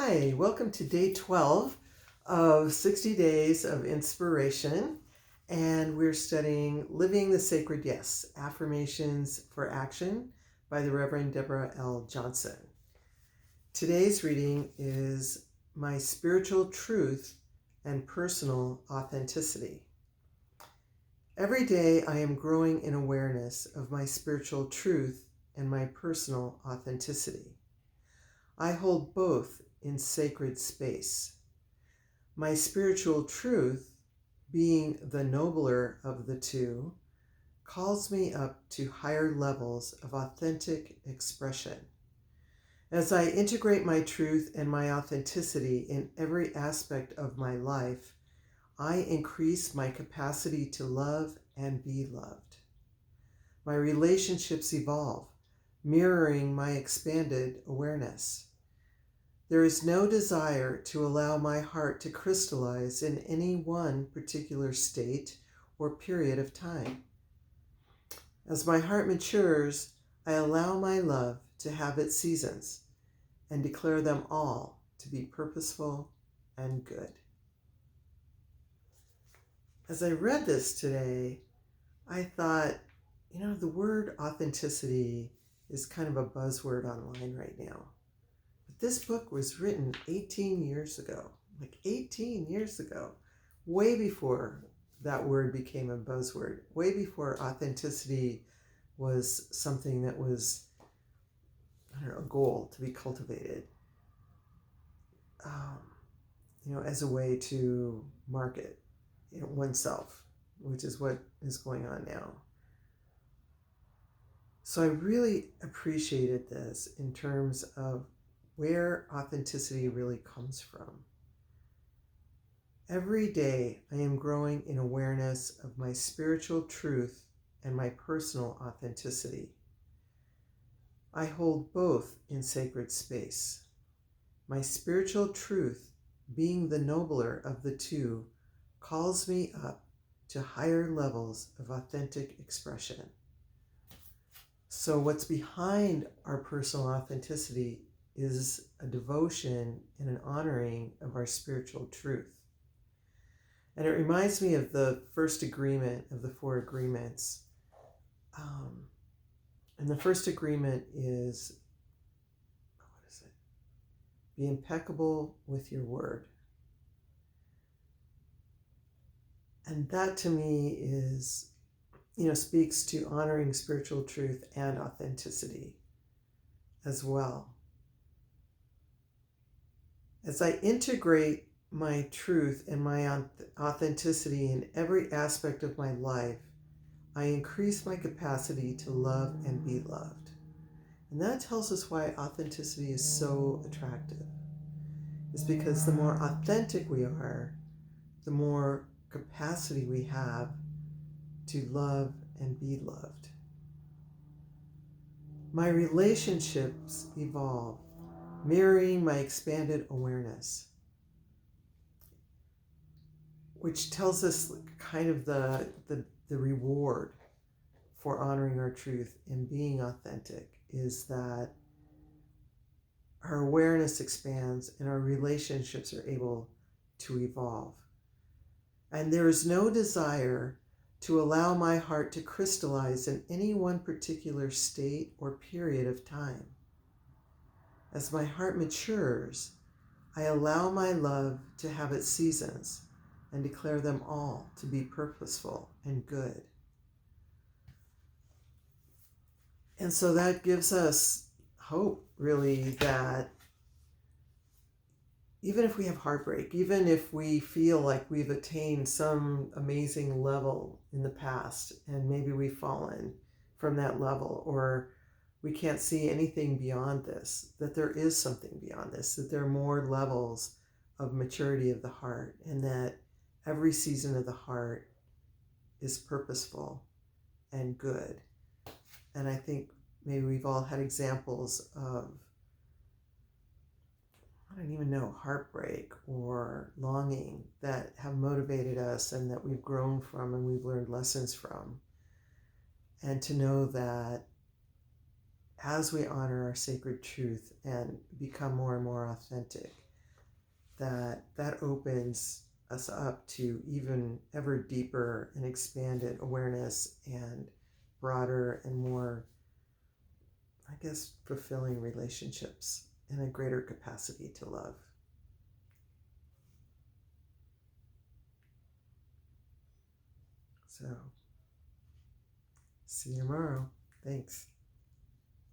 Hi, welcome to day 12 of 60 Days of Inspiration. And we're studying Living the Sacred Yes, Affirmations for Action by the Reverend Deborah L. Johnson. Today's reading is My Spiritual Truth and Personal Authenticity. Every day I am growing in awareness of my spiritual truth and my personal authenticity. I hold both in sacred space. My spiritual truth, being the nobler of the two, calls me up to higher levels of authentic expression. As I integrate my truth and my authenticity in every aspect of my life, I increase my capacity to love and be loved. My relationships evolve, mirroring my expanded awareness. There is no desire to allow my heart to crystallize in any one particular state or period of time. As my heart matures, I allow my love to have its seasons and declare them all to be purposeful and good. As I read this today, I thought, the word authenticity is kind of a buzzword online right now. But this book was written 18 years ago, way before that word became a buzzword, way before authenticity was something that was, a goal to be cultivated, as a way to market oneself, which is what is going on now. So I really appreciated this in terms of where authenticity really comes from. Every day I am growing in awareness of my spiritual truth and my personal authenticity. I hold both in sacred space. My spiritual truth, being the nobler of the two, calls me up to higher levels of authentic expression. So what's behind our personal authenticity is a devotion and an honoring of our spiritual truth. And it reminds me of the first agreement of the 4 agreements. And the first agreement is, Be impeccable with your word. And that to me is, speaks to honoring spiritual truth and authenticity as well. As I integrate my truth and my authenticity in every aspect of my life, I increase my capacity to love and be loved. And that tells us why authenticity is so attractive. It's because the more authentic we are, the more capacity we have to love and be loved. My relationships evolve, mirroring my expanded awareness, which tells us kind of the reward for honoring our truth and being authentic is that our awareness expands and our relationships are able to evolve. And there is no desire to allow my heart to crystallize in any one particular state or period of time. As my heart matures, I allow my love to have its seasons and declare them all to be purposeful and good. And so that gives us hope, really, that even if we have heartbreak, even if we feel like we've attained some amazing level in the past and maybe we've fallen from that level, or we can't see anything beyond this, that there is something beyond this, that there are more levels of maturity of the heart, and that every season of the heart is purposeful and good. And I think maybe we've all had examples of, heartbreak or longing that have motivated us and that we've grown from and we've learned lessons from. And to know that as we honor our sacred truth and become more and more authentic, that opens us up to even ever deeper and expanded awareness and broader and more, I guess, fulfilling relationships and a greater capacity to love. So, see you tomorrow. Thanks.